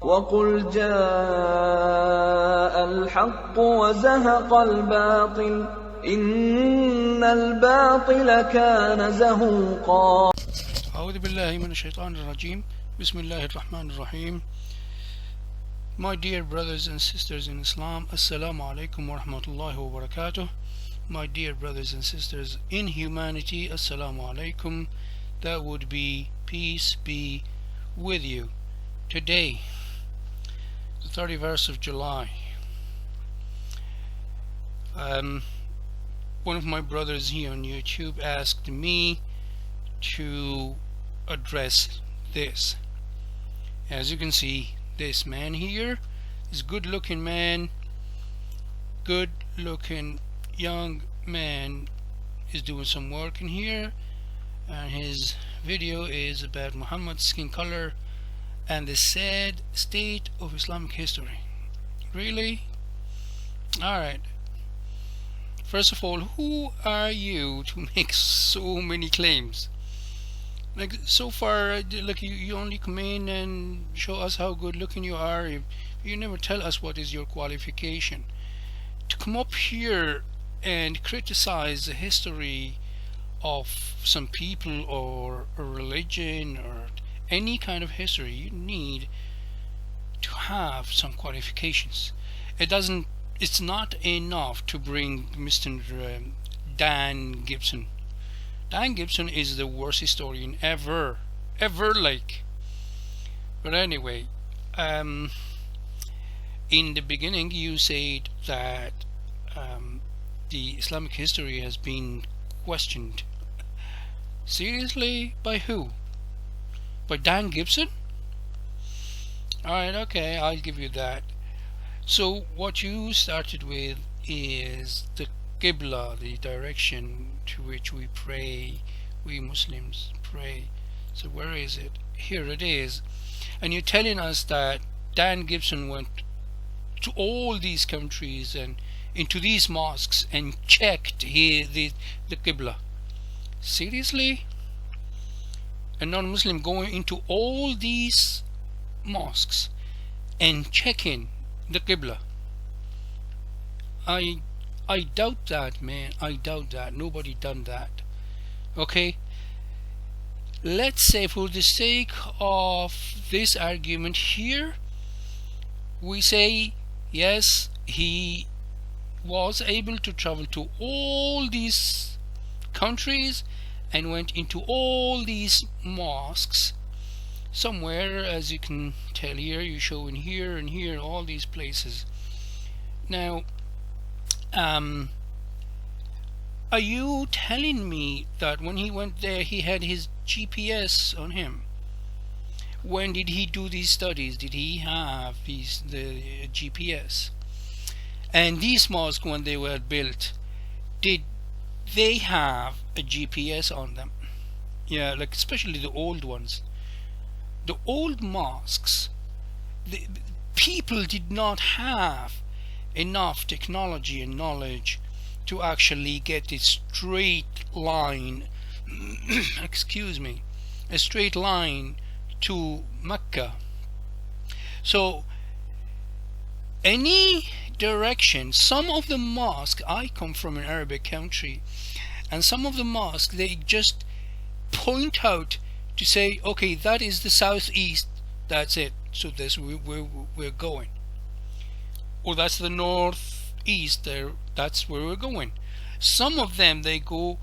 وَقُلْ جَاءَ الْحَقُّ وَزَهَقَ الْبَاطِلُ إِنَّ الْبَاطِلَ كَانَ زَهُوقًا. أعوذ بالله من الشيطان الرجيم. بسم الله الرحمن الرحيم. My dear brothers and sisters in Islam, Assalamu alaikum wa rahmatullahi wa barakatuh. My dear brothers and sisters in humanity, Assalamu alaikum. That would be peace be with you. Today, the 31st of July, one of my brothers here on YouTube asked me to address this. As you can see, this man here is good looking man, good looking young man is doing some work in here, and his video is about Muhammad's skin color and the sad state of Islamic history. Really? Alright. First of all, who are you to make so many claims? Like, so far, like, you only come in and show us how good looking you are. You never tell us what is your qualification. To come up here and criticize the history of some people or a religion or any kind of history, you need to have some qualifications. It's not enough to bring Mr. Dan Gibson. Dan Gibson is the worst historian ever, like. But anyway, in the beginning you said that the Islamic history has been questioned. Seriously? By who? By Dan Gibson? Alright, okay, I'll give you that. So what you started with is the Qiblah, the direction to which we pray, we Muslims pray. So where is it? Here it is. And you're telling us that Dan Gibson went to all these countries and into these mosques and checked the Qiblah. Seriously? A non-Muslim going into all these mosques and checking the Qiblah? I doubt that, man. I doubt that. Nobody done that. Okay? Let's say, for the sake of this argument here, we say yes, he was able to travel to all these countries and went into all these mosques. Somewhere, as you can tell here, you show in here and here, all these places. Now, are you telling me that when he went there he had his GPS on him? When did he do these studies? Did he have the GPS? And these mosques, when they were built, did they have a GPS on them? Yeah, like especially the old ones. The old mosques, the people did not have enough technology and knowledge to actually get a straight line excuse me, a straight line to Mecca. So any direction, some of the mosques, I come from an Arabic country, and some of the mosques, they just point out to say, okay, that is the southeast, that's it, so that's where we're going. Or that's the northeast, that's where we're going. Some of them, they go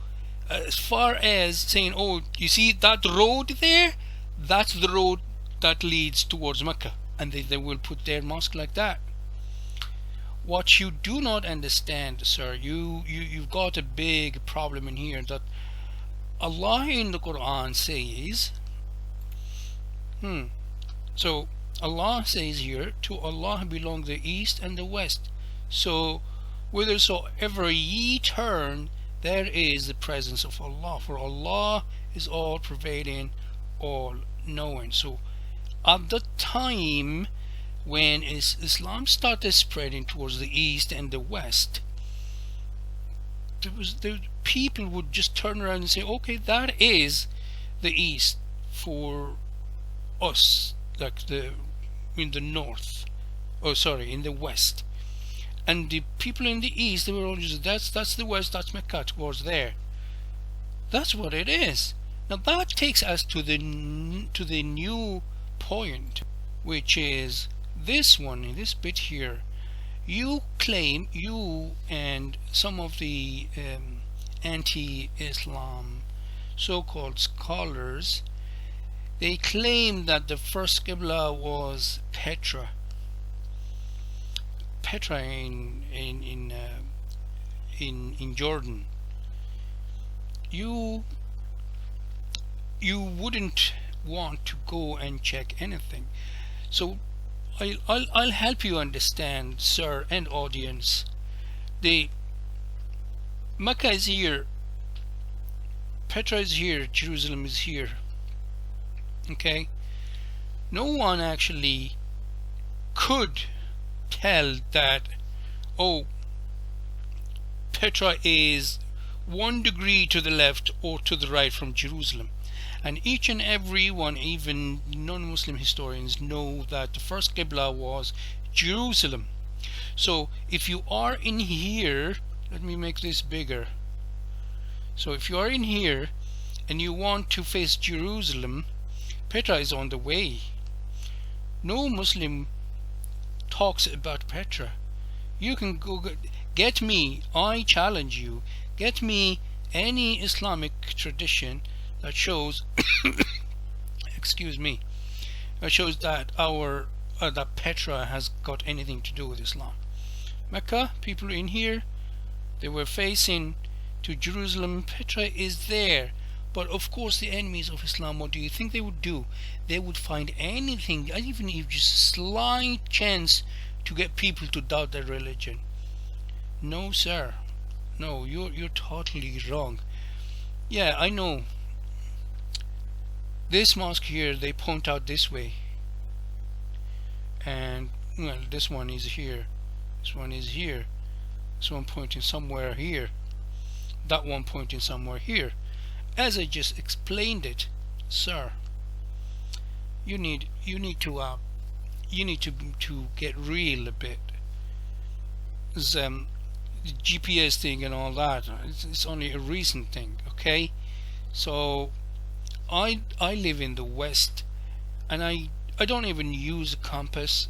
as far as saying, oh, you see that road there? That's the road that leads towards Mecca. And they will put their mosque like that. What you do not understand, sir, you've got a big problem in here, that Allah in the Quran says, so Allah says here, to Allah belong the east and the west. So whithersoever ye turn, there is the presence of Allah, for Allah is all pervading, all knowing. So at the time when Islam started spreading towards the east and the west, the people would just turn around and say, okay, that is the east for us, like the the north, oh sorry, in the west, and the people in the east, they were always, that's the west, that's Mecca, towards there. That's what it is. Now that takes us to the new point, which is this one, this bit here. You claim, you and some of the anti-Islam so-called scholars, they claim that the first Qibla was Petra in Jordan. You wouldn't want to go and check anything, so I'll help you understand, sir and audience. The Mecca is here, Petra is here, Jerusalem is here. Okay, no one actually could tell that, oh, Petra is 1 degree to the left or to the right from Jerusalem. And each and every one, even non-Muslim historians, know that the first Qibla was Jerusalem. So if you are in here, let me make this bigger. So if you are in here and you want to face Jerusalem, Petra is on the way. No Muslim talks about Petra. You can go get me, I challenge you, get me any Islamic tradition that shows excuse me, that shows that that Petra has got anything to do with Islam. Mecca, people in here, they were facing to Jerusalem. Petra is there. But of course the enemies of Islam, what do you think they would do? They would find anything, even if just a slight chance, to get people to doubt their religion. No sir, no, you're totally wrong. Yeah, I know. This mosque here, they point out this way, and well, this one is here, this one is here, this one pointing somewhere here, that one pointing somewhere here. As I just explained it, sir, you need to get real a bit. This GPS thing and all that, it's only a recent thing, okay? So I live in the West, and I don't even use a compass.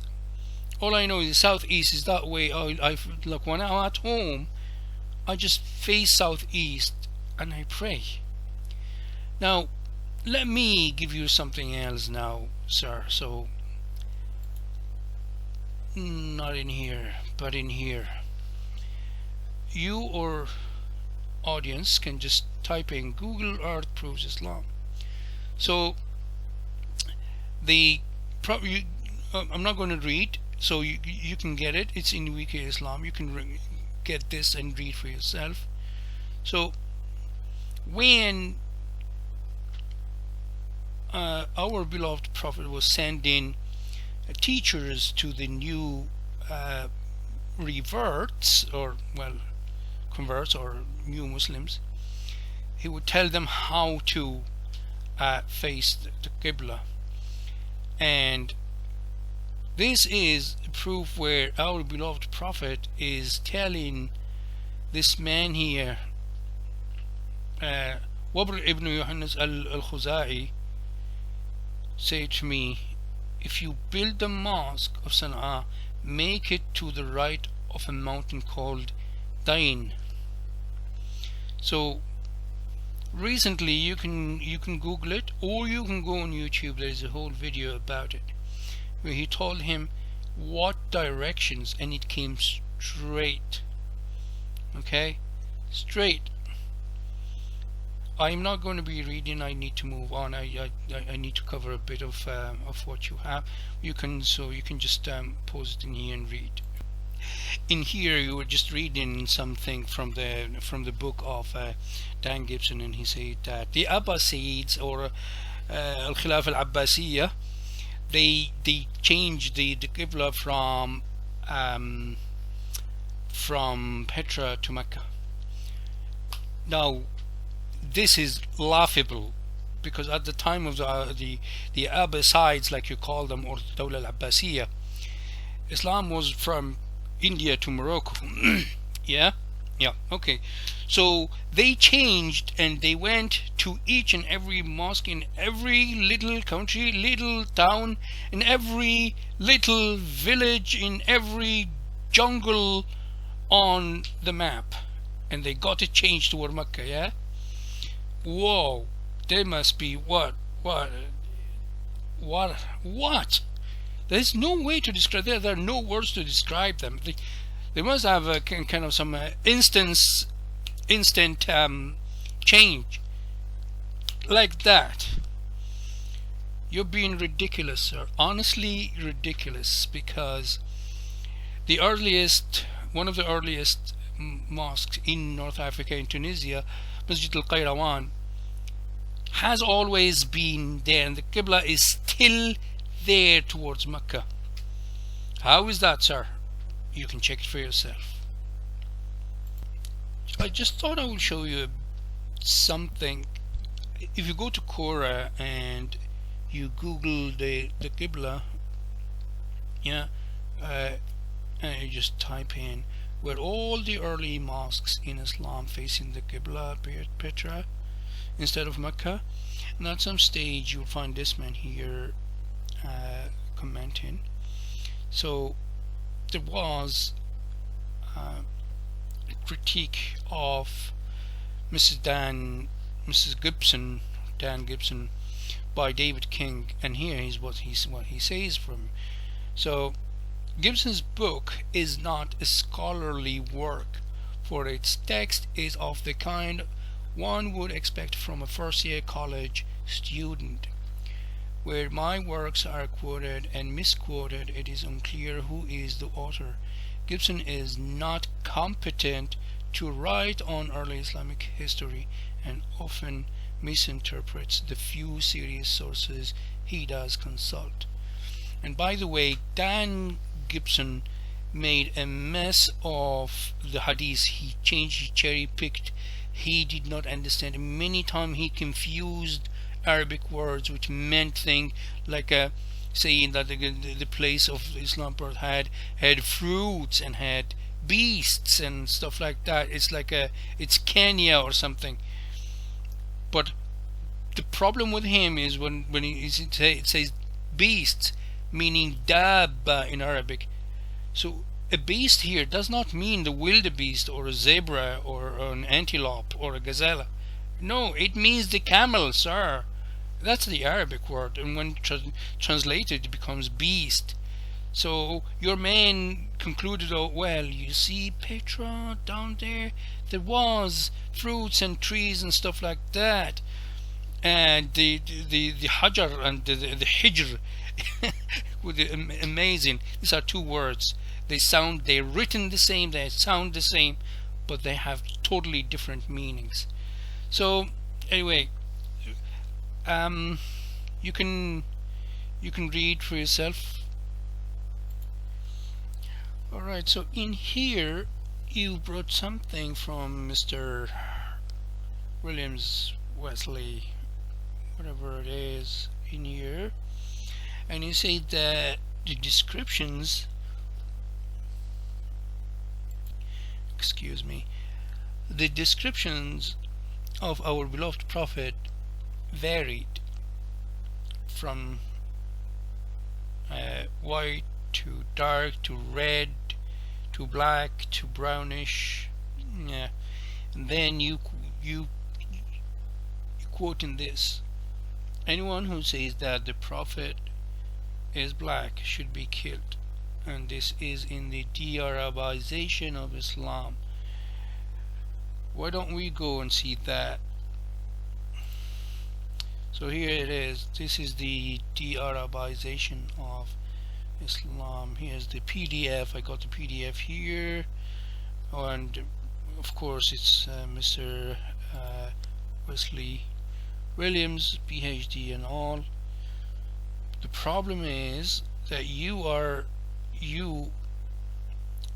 All I know is the southeast is that way. I look, when I'm at home, I just face southeast and I pray. Now let me give you something else now, sir. So not in here, but in here. You or audience can just type in Google Earth proves Islam. So I'm not going to read, so you can get it. It's in Wiki Islam. You can get this and read for yourself. So when our beloved Prophet was sending teachers to the new reverts, or well, converts or new Muslims, he would tell them how to face the Qibla. And this is proof where our beloved Prophet is telling this man here, Wabr ibn Yohannes al-Khuzai, said to me, if you build the mosque of Sana'a, make it to the right of a mountain called Dain. So recently you can Google it, or you can go on YouTube. There's a whole video about it where he told him what directions, and it came straight. Okay, straight. I'm not going to be reading. I need to move on. I need to cover a bit of what you have. You can just pause it in here and read. In here you were just reading something from the book of Dan Gibson, and he said that the Abbasids, or Al-Khilaf al-Abbasiyya, they changed the Qibla from Petra to Mecca. Now this is laughable. because at the time of the Abbasides, like you call them, or the Dawla al-Abbasiyya, Islam was from India to Morocco. Yeah, okay. So they changed and they went to each and every mosque in every little country, little town, in every little village, in every jungle on the map, and they got it changed toward Mecca. Yeah. Whoa, they must be what? There's no way to describe. There are no words to describe them. They must have a kind of some instant change like that. You're being ridiculous, sir. Honestly ridiculous, because one of the earliest mosques in North Africa, in Tunisia, Masjid al-Qayrawan, has always been there, and the Qibla is still there towards Mecca. How is that, sir? You can check it for yourself. I just thought I would show you something. If you go to Quora and you Google the Qibla, yeah, and you just type in where all the early mosques in Islam facing the Qibla, Petra, instead of Mecca, and at some stage you'll find this man here commenting. So there was a critique of Dan Gibson by David King, and here is what he says from. So Gibson's book is not a scholarly work, for its text is of the kind one would expect from a first-year college student. Where my works are quoted and misquoted, it is unclear who is the author. Gibson is not competent to write on early Islamic history and often misinterprets the few serious sources he does consult. And by the way, Dan Gibson made a mess of the hadith. He changed, he cherry-picked, he did not understand. Many times he confused Arabic words which meant things like saying that the place of Islam birth had fruits and had beasts and stuff like that. It's like it's Kenya or something. But the problem with him is when it says beasts, meaning dabba in Arabic. So a beast here does not mean the wildebeest or a zebra or an antelope or a gazelle. No, it means the camel, sir. That's the Arabic word, and when translated it becomes beast. So your man concluded, oh well, you see Petra down there there was fruits and trees and stuff like that, and the hajar and the hijr amazing. These are two words. They're written the same, they sound the same, but they have totally different meanings. So anyway, you can read for yourself. Alright, so in here you brought something from Mr. Williams Wesley, whatever it is, in here, and you say that the descriptions, the descriptions of our beloved Prophet varied from white to dark to red to black to brownish. Yeah. And then you quote in this: anyone who says that the Prophet is black should be killed, and this is in the de-Arabization of Islam. Why don't we go and see that? So here it is. This is the de-Arabization of Islam. Here's the PDF. I got the PDF here, and of course it's Mr. Wesley Williams, PhD and all. The problem is that you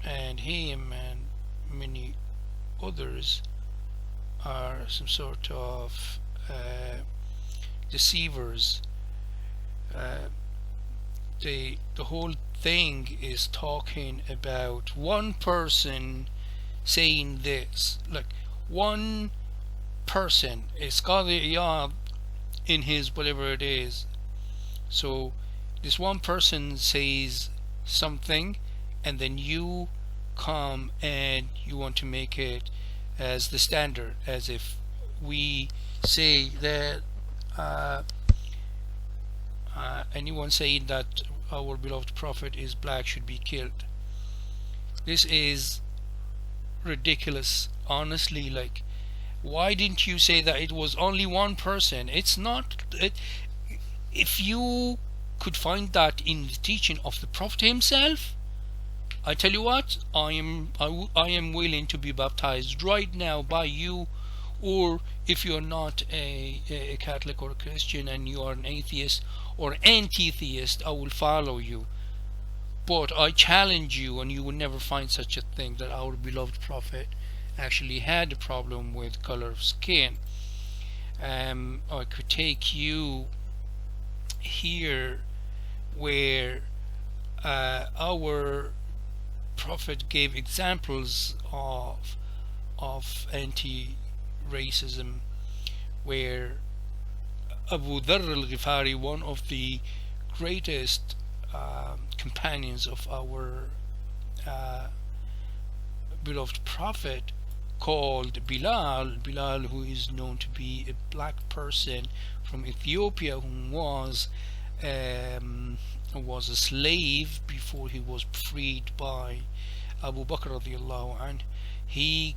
and him and many others are some sort of deceivers. The whole thing is talking about one person saying this, like one person. It's Qadi Iyad in his whatever it is. So this one person says something, and then you come and you want to make it as the standard, as if we say that anyone saying that our beloved prophet is black should be killed. This is ridiculous, honestly. Like, why didn't you say that it was only one person? It's not if you could find that in the teaching of the prophet himself, I tell you what, I am willing to be baptized right now by you. Or if you're not a Catholic or a Christian and you are an atheist or anti-theist, I will follow you. But I challenge you, and you will never find such a thing, that our beloved prophet actually had a problem with color of skin. I could take you here where our prophet gave examples of anti-racism, where Abu Dharr al-Ghifari, one of the greatest companions of our beloved prophet, called Bilal, who is known to be a black person from Ethiopia, who was a slave before he was freed by Abu Bakr radiallahu anhu. He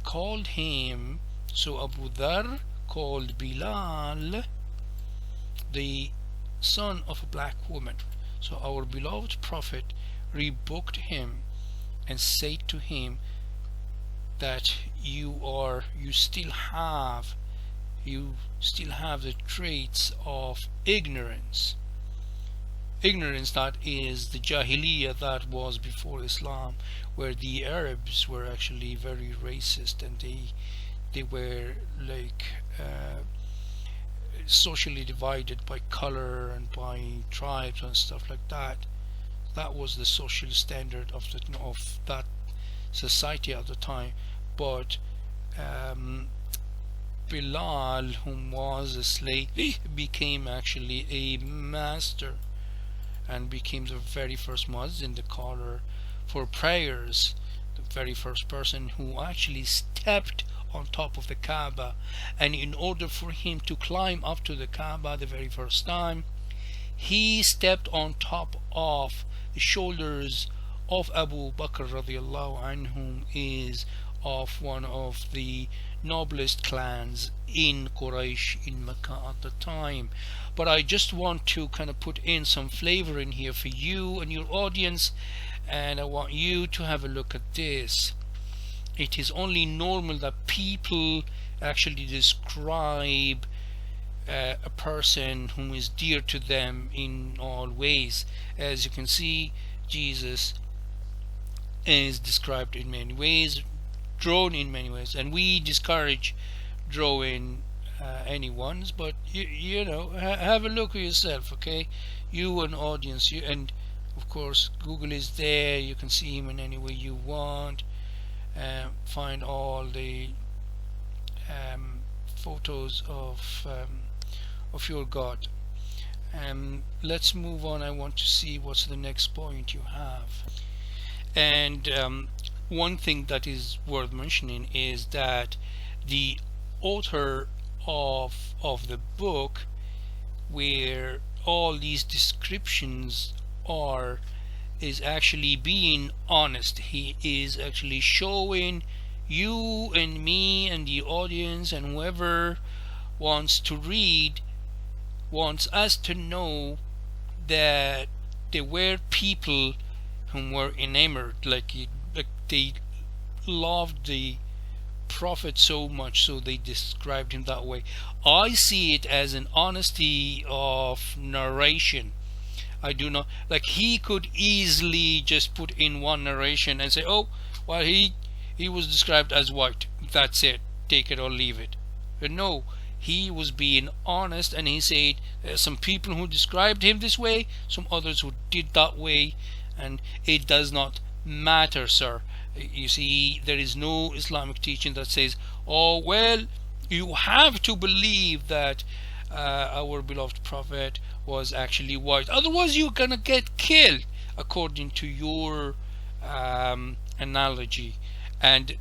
called him, so Abu Dharr called Bilal the son of a black woman. So our beloved prophet rebuked him and said to him that you still have the traits of ignorance that is the Jahiliyyah that was before Islam, where the Arabs were actually very racist, and they were like socially divided by color and by tribes and stuff like that. That was the social standard of that society at the time. But Bilal, whom was a slave, became actually a master and became the very first muezzin, the caller for prayers, the very first person who actually stepped on top of the Kaaba. And in order for him to climb up to the Kaaba the very first time, he stepped on top of the shoulders of Abu Bakr radiallahu anhu, whom is of one of the noblest clans in Quraysh, in Mecca at the time. But I just want to kind of put in some flavor in here for you and your audience, and I want you to have a look at this. It is only normal that people actually describe a person whom is dear to them in all ways. As you can see, Jesus is described in many ways, drawn in many ways, and we discourage drawing anyone's, but you know, have a look at yourself, okay? You and audience, and of course Google is there, you can see him in any way you want. Find all the photos of your God. Let's move on. I want to see what's the next point you have. And one thing that is worth mentioning is that the author of the book, where all these descriptions are, is actually being honest. He is actually showing you and me and the audience and whoever wants to read, wants us to know that there were people whom were enamored, like they loved the prophet so much, so they described him that way. I see it as an honesty of narration. I do not, like, he could easily just put in one narration and say, oh well, he was described as white, that's it, take it or leave it. But no, he was being honest, and he said there's some people who described him this way, some others who did that way, and it does not matter, sir. You see, there is no Islamic teaching that says, oh well, you have to believe that our beloved Prophet was actually white, otherwise you're gonna get killed, according to your analogy. And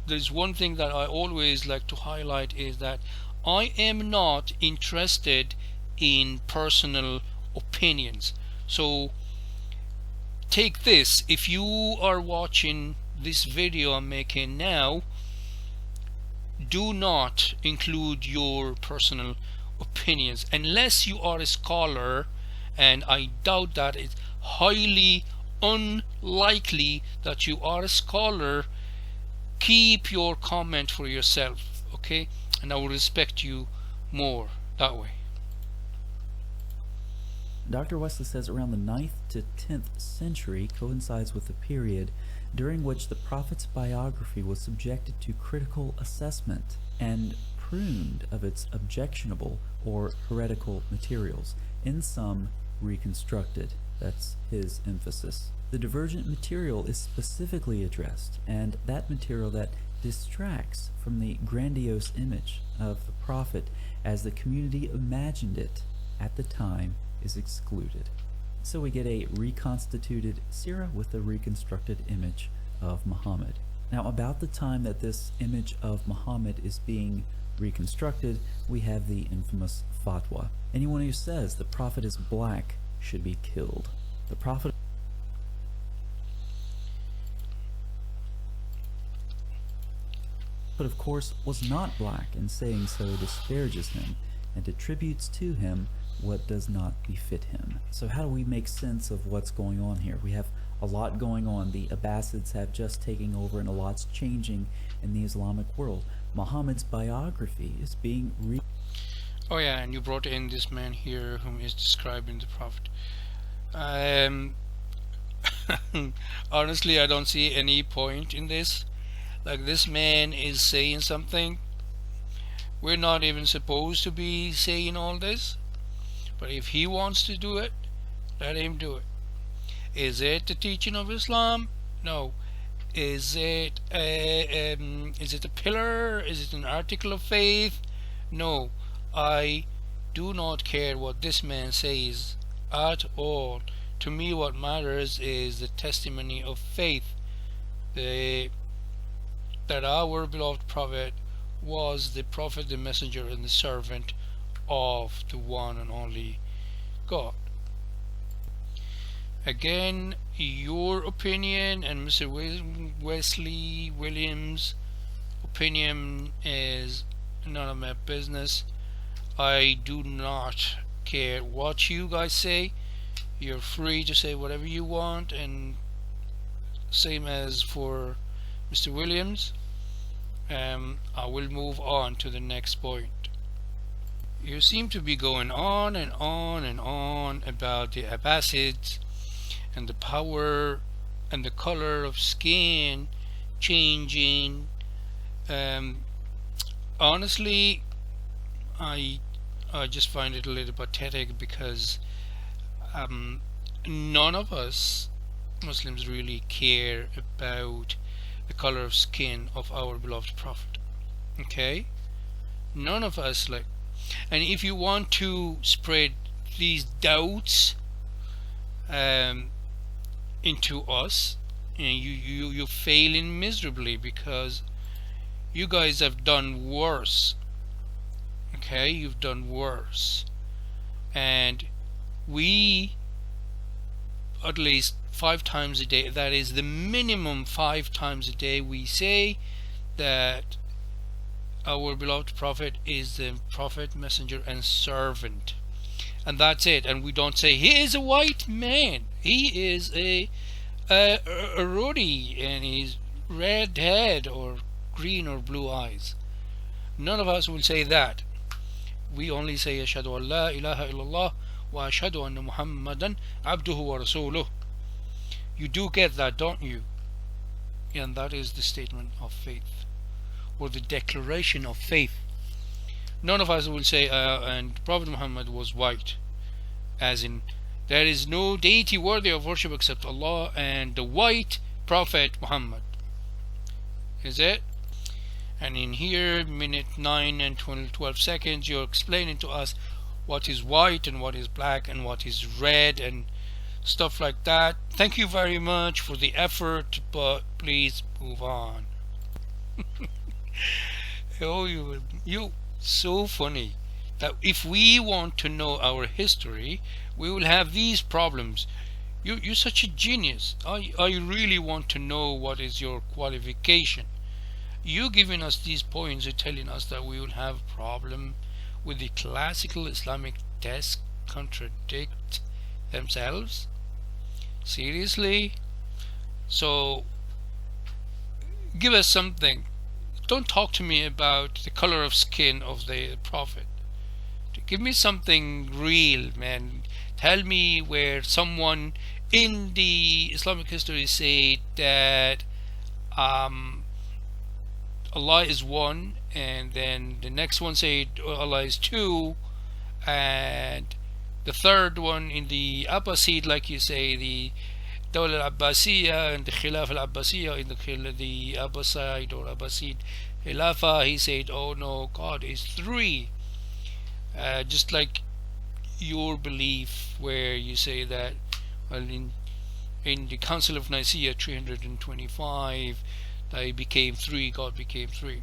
there's one thing that I always like to highlight, is that I am not interested in personal opinions. So take this, if you are watching this video I'm making now, do not include your personal opinions unless you are a scholar, and I doubt that. It's highly unlikely that you are a scholar. Keep your comment for yourself, okay? And I will respect you more that way. Dr. Wesley says around the 9th to 10th century coincides with the period during which the Prophet's biography was subjected to critical assessment and pruned of its objectionable or heretical materials, in some reconstructed. That's his emphasis. The divergent material is specifically addressed, and that material that distracts from the grandiose image of the Prophet as the community imagined it at the time is excluded. So we get a reconstituted seerah with a reconstructed image of Muhammad. Now, about the time that this image of Muhammad is being reconstructed, we have the infamous fatwa. Anyone who says the Prophet is black should be killed. The Prophet of course was not black, and saying so disparages him and attributes to him what does not befit him. So how do we make sense of what's going on here? We have a lot going on. The Abbasids have just taken over, and a lot's changing in the Islamic world. Muhammad's biography is being Oh yeah, and you brought in this man here whom is describing the Prophet. Honestly, I don't see any point in this. Like, this man is saying something. We're not even supposed to be saying all this, but if he wants to do it, let him do it. Is it the teaching of Islam? No. Is it a pillar? Is it an article of faith? No. I do not care what this man says at all. To me, what matters is the testimony of faith, that our beloved Prophet was the Prophet, the messenger, and the servant of the one and only God. Again, your opinion and Mr. Wesley Williams' opinion is none of my business. I do not care what you guys say. You're free to say whatever you want, and same as for Mr. Williams. I will move on to the next point. You seem to be going on and on and on about the Abbasids and the power and the color of skin changing. Honestly, I just find it a little pathetic, because none of us Muslims really care about the color of skin of our beloved Prophet. Okay? None of us like. And if you want to spread these doubts into us, you're failing miserably, because you guys have done worse. Okay, you've done worse, and we, at least 5 times a day, that is the minimum 5 times a day, we say that our beloved Prophet is the Prophet, messenger, and servant, and that's it. And we don't say he is a white man, he is a ruddy, and he's red head or green or blue eyes. None of us will say that. We only say ashhadu an la ilaha illallah wa ashhadu anna muhammadan abduhu wa rasuluh. You do get that, don't you? And that is the statement of faith, or the declaration of faith. none of us will say and Prophet Muhammad was white, as in there is no deity worthy of worship except Allah and the white Prophet Muhammad. Is it? And in here, minute 9 and 12 seconds, you're explaining to us what is white and what is black and what is red and stuff like that. Thank you very much for the effort, but please move on. Oh, you so funny that if we want to know our history, we will have these problems. You're such a genius. I really want to know what is your qualification. You giving us these points are telling us that we will have problem with the classical Islamic texts contradict themselves? Seriously? So give us something. Don't talk to me about the color of skin of the Prophet. Give me something real, man. Tell me where someone in the Islamic history said that Allah is one, and then the next one said Allah is two, and the third one in the Abbasid, like you say, the Dawla al-Abbasiyya and the Khilaf al-Abbasiyya, in the Abbasid or Abbasid Khilafah, he said, oh no, God is three. Just like your belief where you say that, well, in the Council of Nicaea 325, they became three, God became three.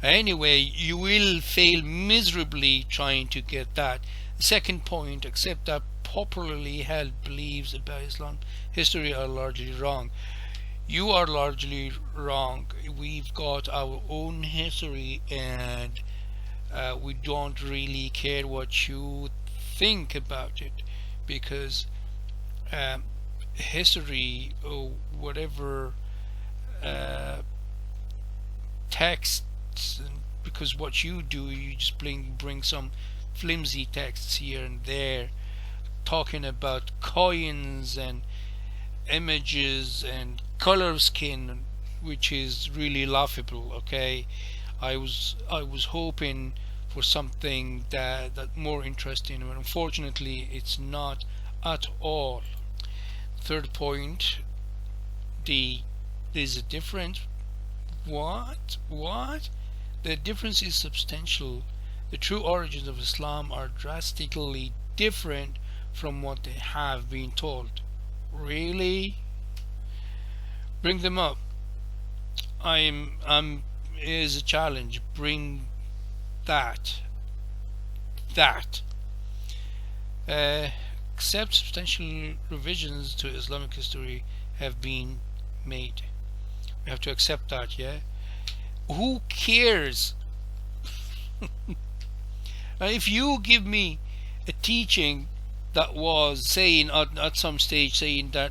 Anyway, you will fail miserably trying to get that. Second point, accept that popularly held beliefs about Islam history are largely wrong. You are largely wrong. We've got our own history, and we don't really care what you think about it, because history or whatever texts, because what you do, you just bring some flimsy texts here and there talking about coins and images and color of skin, which is really laughable. Okay, I was hoping for something that more interesting, but unfortunately it's not at all. Third point, there's a difference. What? The difference is substantial. The true origins of Islam are drastically different from what they have been told. Really? Bring them up. Is a challenge. Bring that. Except substantial revisions to Islamic history have been made. We have to accept that, yeah? Who cares? If you give me a teaching that was saying at some stage saying that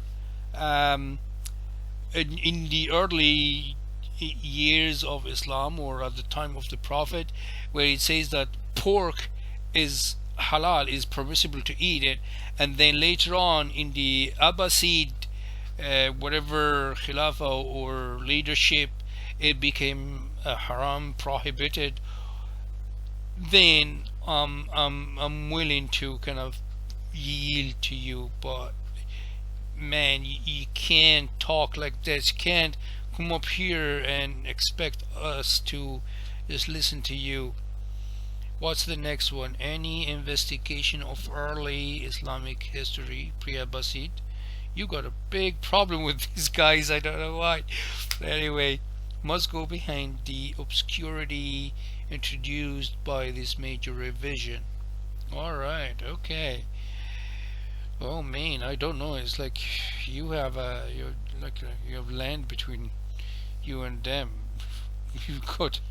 in the early years of Islam, or at the time of the Prophet, where it says that pork is halal, is permissible to eat it, and then later on in the Abbasid whatever Khilafah or leadership, it became haram, prohibited, then I'm willing to kind of yield to you. But man, you can't talk like this. You can't come up here and expect us to just listen to you. What's the next one? Any investigation of early Islamic history pre-Abbasid? You got a big problem with these guys, I don't know why. Anyway, must go behind the obscurity introduced by this major revision. Alright, okay. Oh man, I don't know, it's like you have you have land between you and them. You've got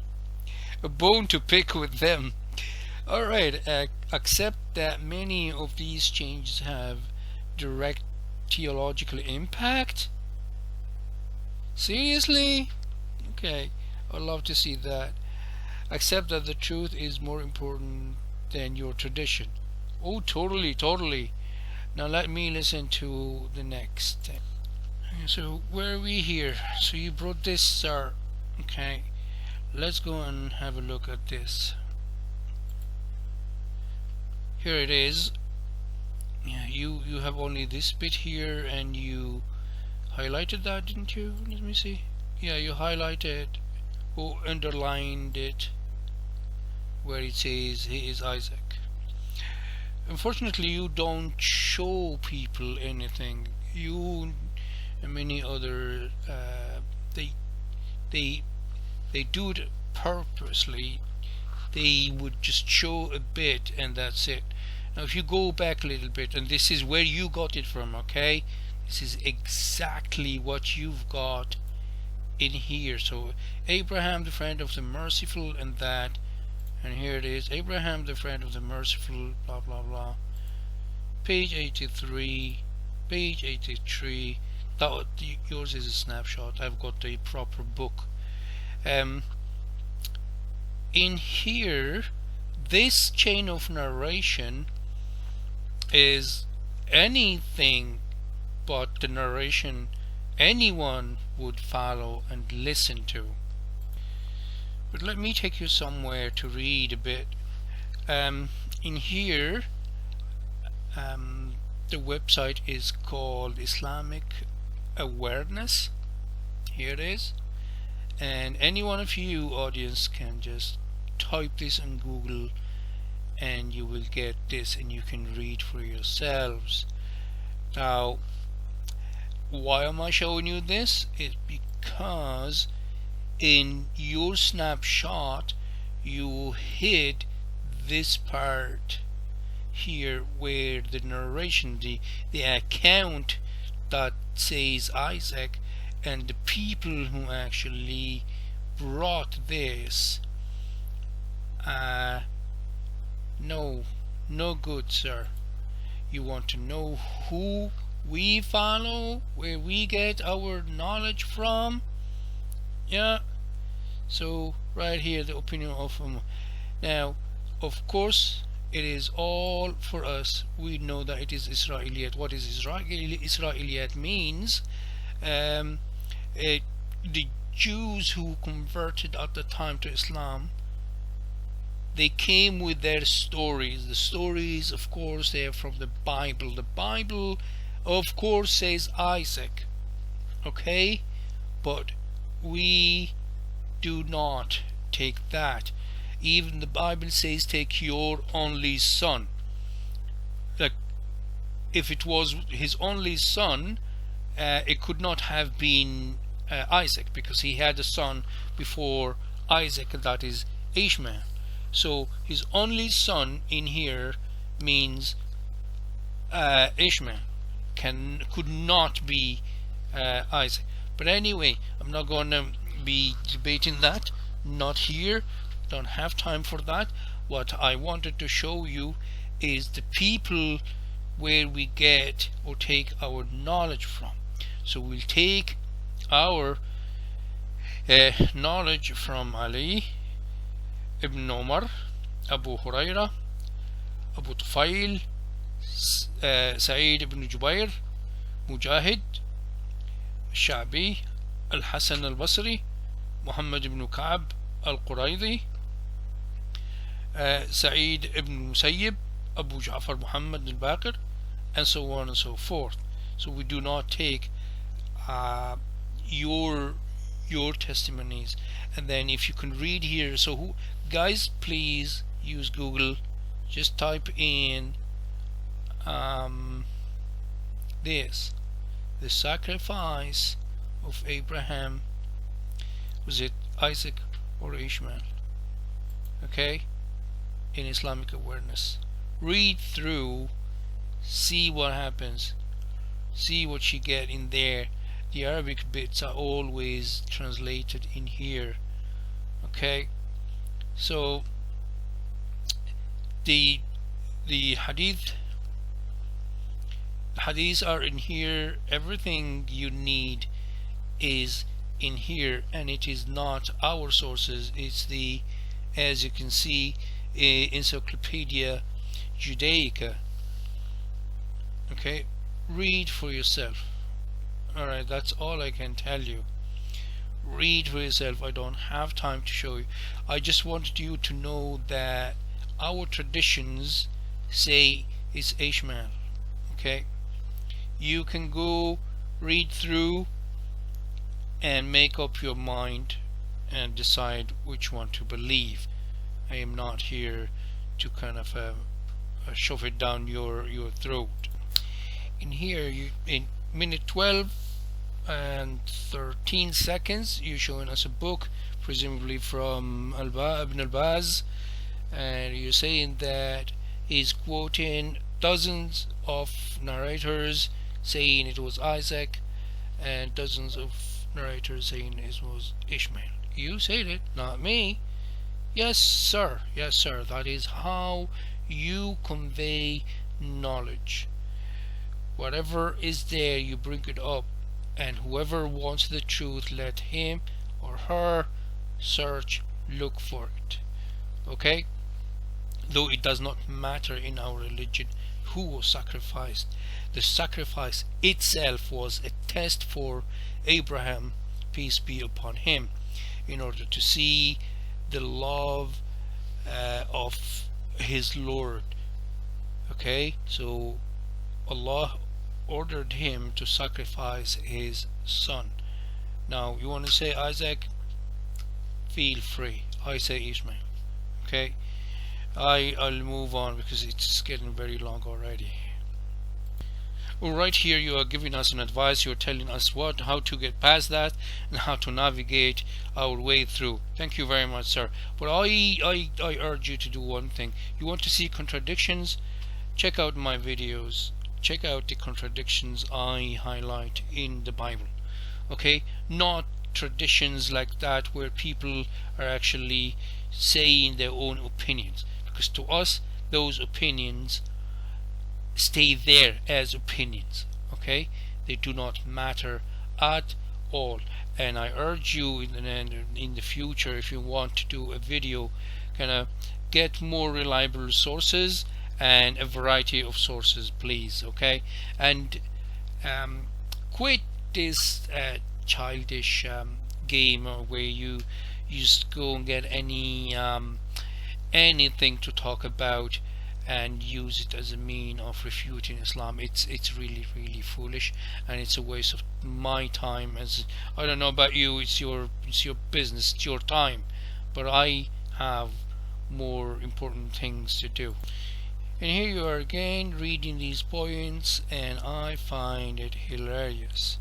a bone to pick with them. Alright, accept that many of these changes have direct theological impact? Seriously? Okay, I'd love to see that. Accept that the truth is more important than your tradition. Oh, totally. Now let me listen to the next. So where are we here? So you brought this, sir. Okay, let's go and have a look at this. here it is. Yeah, you have only this bit here, and you highlighted that, didn't you? Let me see. Yeah, you highlighted or underlined it where it says he is Isaac. Unfortunately, you don't show people anything. You and many other they do it purposely. They would just show a bit and that's it. Now if you go back a little bit, and this is where you got it from, okay? This is exactly what you've got in here. So Abraham, the friend of the merciful, and that, and here it is, Abraham, the friend of the merciful, blah blah blah. Page 83, page 83. That yours is a snapshot. I've got the proper book. In here, this chain of narration is anything but the narration anyone would follow and listen to. But let me take you somewhere to read a bit. In here, the website is called Islamic Awareness. Here it is. And any one of you audience can just type this in Google and you will get this and you can read for yourselves. Now, why am I showing you this? It's because in your snapshot you hid this part here where the narration, the account that says Isaac, and the people who actually brought this, no good, sir. You want to know who we follow, where we get our knowledge from? Yeah. So right here, the opinion of them. Now, of course, it is all for us. We know that it is Israeliyat. What is Israeliyat means? The Jews who converted at the time to Islam, they came with their stories. The stories, of course, they are from the Bible. The Bible, of course, says Isaac, okay? But we do not take that. Even the Bible says take your only son. Like, if it was his only son, it could not have been Isaac, because he had a son before Isaac, and that is Ishmael. So his only son in here means Ishmael, could not be Isaac. But anyway, I'm not going to be debating that, not here, don't have time for that. What I wanted to show you is the people where we get or take our knowledge from. So we'll take our knowledge from Ali ibn Umar, Abu Huraira, Abu Tufail, Sa'id ibn Jubair, Mujahid, Sha'bi, Al-Hasan al-Basri, Muhammad ibn Ka'b al-Quraydi, Sa'id ibn Musayyib, Abu Ja'far Muhammad al-Baqir, and so on and so forth. So we do not take your testimonies. And then if you can read here, so guys, please use Google, just type in this, the sacrifice of Abraham, was it Isaac or Ishmael, okay, in Islamic Awareness. Read through, see what happens, see what you get in there. The Arabic bits are always translated in here, okay? So the hadiths are in here. Everything you need is in here, and it is not our sources, it's the, as you can see, Encyclopedia Judaica. Okay, read for yourself. Alright, that's all I can tell you. Read for yourself. I don't have time to show you. I just wanted you to know that our traditions say it's Ishmael. Okay, you can go read through and make up your mind and decide which one to believe. I am not here to kind of shove it down your throat. In here, in minute 12 and 13 seconds, you're showing us a book, presumably from Ibn al-Baz, and you're saying that he's quoting dozens of narrators saying it was Isaac and dozens of narrators saying it was Ishmael. You said it, not me. Yes sir, yes sir, that is how you convey knowledge. Whatever is there, you bring it up, and whoever wants the truth, let him or her search, look for it. Okay? Though it does not matter in our religion who was sacrificed. The sacrifice itself was a test for Abraham, peace be upon him, in order to see the love of his Lord. Okay, so Allah ordered him to sacrifice his son. Now you want to say Isaac, feel free. I say Ishmael. Okay, I'll move on because it's getting very long already. Well, right here you are giving us an advice. You're telling us how to get past that and how to navigate our way through. Thank you very much, sir. But I urge you to do one thing. You want to see contradictions? Check out my videos. Check out the contradictions I highlight in the Bible. Okay, not traditions like that where people are actually saying their own opinions, because to us those opinions stay there as opinions. Okay, they do not matter at all. And I urge you in the future, if you want to do a video, kind of get more reliable sources and a variety of sources, please. Okay, and quit this childish game where you just go and get anything to talk about and use it as a mean of refuting Islam. It's really foolish, and it's a waste of my time. As I don't know about you, it's your business, it's your time, but I have more important things to do. And here you are again reading these points, and I find it hilarious.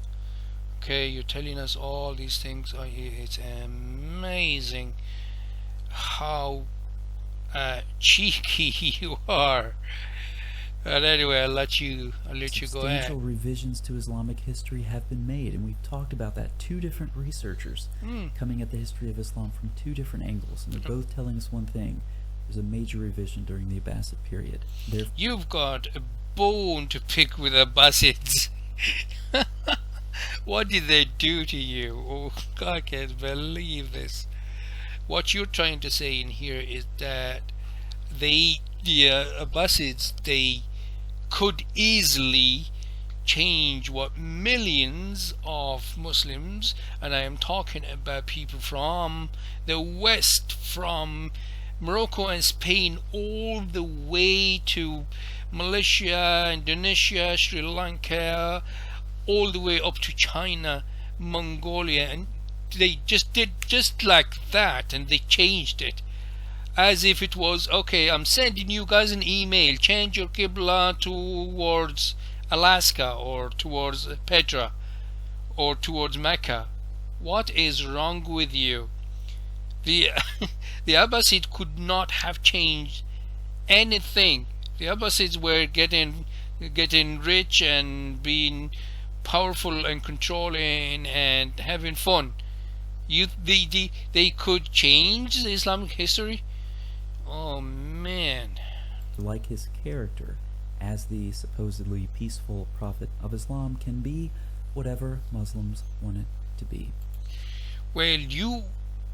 Okay, you're telling us all these things. It's amazing how cheeky you are. But anyway, I'll let you go ahead. Substantial revisions to Islamic history have been made, and we've talked about that. Two different researchers coming at the history of Islam from two different angles, and they're both telling us one thing. There's a major revision during the Abbasid period. You've got a bone to pick with Abbasids. What did they do to you? Oh, I can't believe this. What you're trying to say in here is that the Abbasids, they could easily change what millions of Muslims, and I am talking about people from the West, from Morocco and Spain all the way to Malaysia, Indonesia, Sri Lanka, all the way up to China, Mongolia, and they just did just like that, and they changed it as if it was okay. I'm sending you guys an email, change your Qiblah towards Alaska or towards Petra or towards Mecca. What is wrong with you? The Abbasid could not have changed anything. The Abbasids were getting rich and being powerful and controlling and having fun. They could change the Islamic history? Oh man. Like his character as the supposedly peaceful prophet of Islam can be whatever Muslims want it to be. Well, you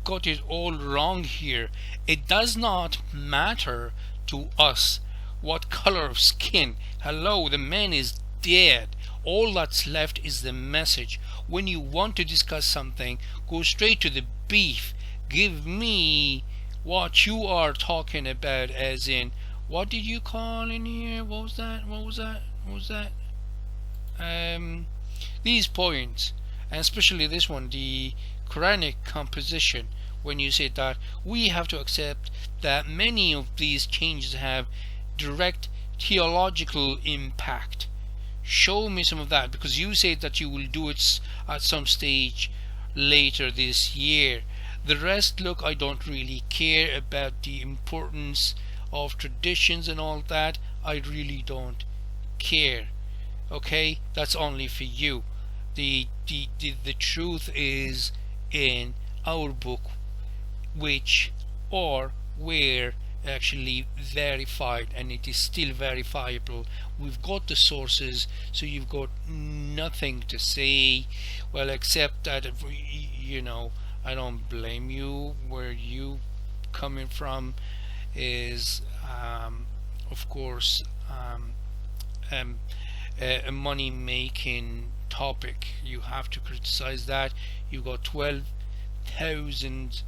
got it all wrong here. It does not matter to us what color of skin. Hello, the man is dead. All that's left is the message. When you want to discuss something, go straight to the beef. Give me what you are talking about, as in what did you call in here? What was that? These points, and especially this one, the Quranic composition, when you say that we have to accept that many of these changes have direct theological impact. Show me some of that, because you said that you will do it at some stage later this year. The rest, look, I don't really care about the importance of traditions and all that. I really don't care. Okay, that's only for you. The truth is in our book, which or where actually verified, and it is still verifiable. We've got the sources, so you've got nothing to say, well, except that, you know, I don't blame you. Where you coming from is of course a money making topic. You have to criticize that. You got 12,000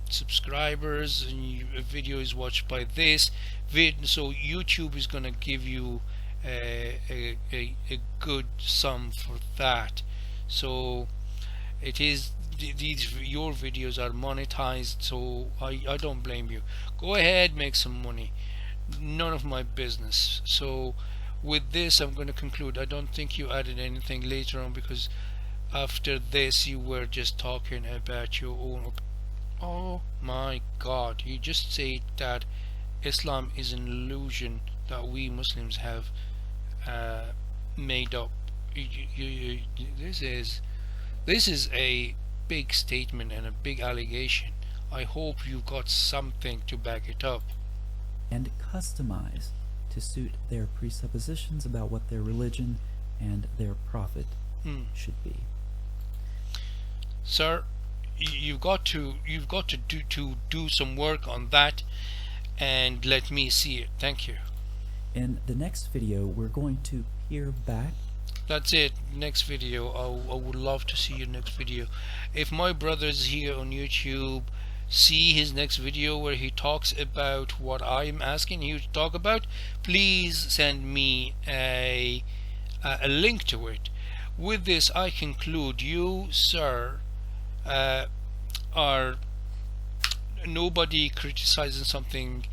subscribers, and a video is watched by this so YouTube is gonna give you a good sum for that. So it is, your videos are monetized, so I don't blame you. Go ahead, make some money, none of my business. So with this I'm going to conclude. I don't think you added anything later on, because after this you were just talking about your own. Oh my god, you just said that Islam is an illusion that we Muslims have made up. This is a big statement and a big allegation. I hope you've got something to back it up. And customize to suit their presuppositions about what their religion and their prophet should be. Sir, you've got to do some work on that, and let me see it. Thank you. In the next video, we're going to peer back. That's it. Next video. I would love to see your next video. If my brother's here on YouTube, see his next video where he talks about what I'm asking you to talk about, please send me a link to it. With this I conclude. You, sir, are nobody criticizing something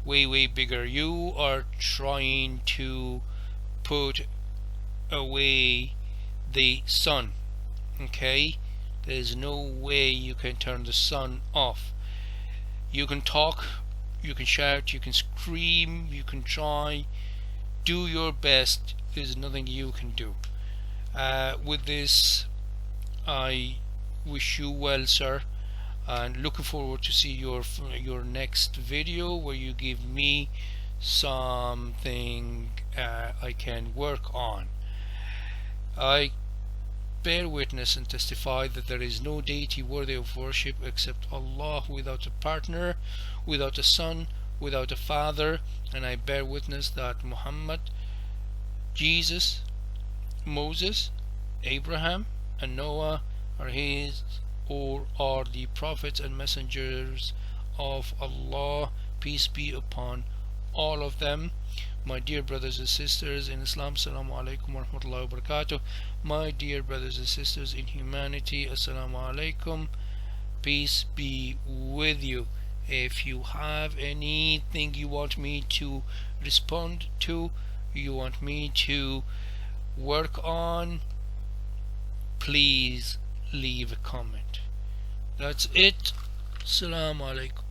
way bigger. You are trying to put away the sun. Okay, there's no way you can turn the sun off. You can talk, you can shout, you can scream, you can try, do your best. There's nothing you can do. With this I wish you well, sir, and looking forward to see your next video where you give me something I can work on. I bear witness and testify that there is no deity worthy of worship except Allah, without a partner, without a son, without a father, and I bear witness that Muhammad, Jesus, Moses, Abraham, and Noah are his or are the prophets and messengers of Allah, peace be upon all of them. My dear brothers and sisters in Islam, Assalamu alaikum wa rahmatullahi wa barakatuh. My dear brothers and sisters in humanity, Assalamu alaikum, peace be with you. If you have anything you want me to respond to, you want me to work on, please leave a comment. That's it. Assalamu alaikum.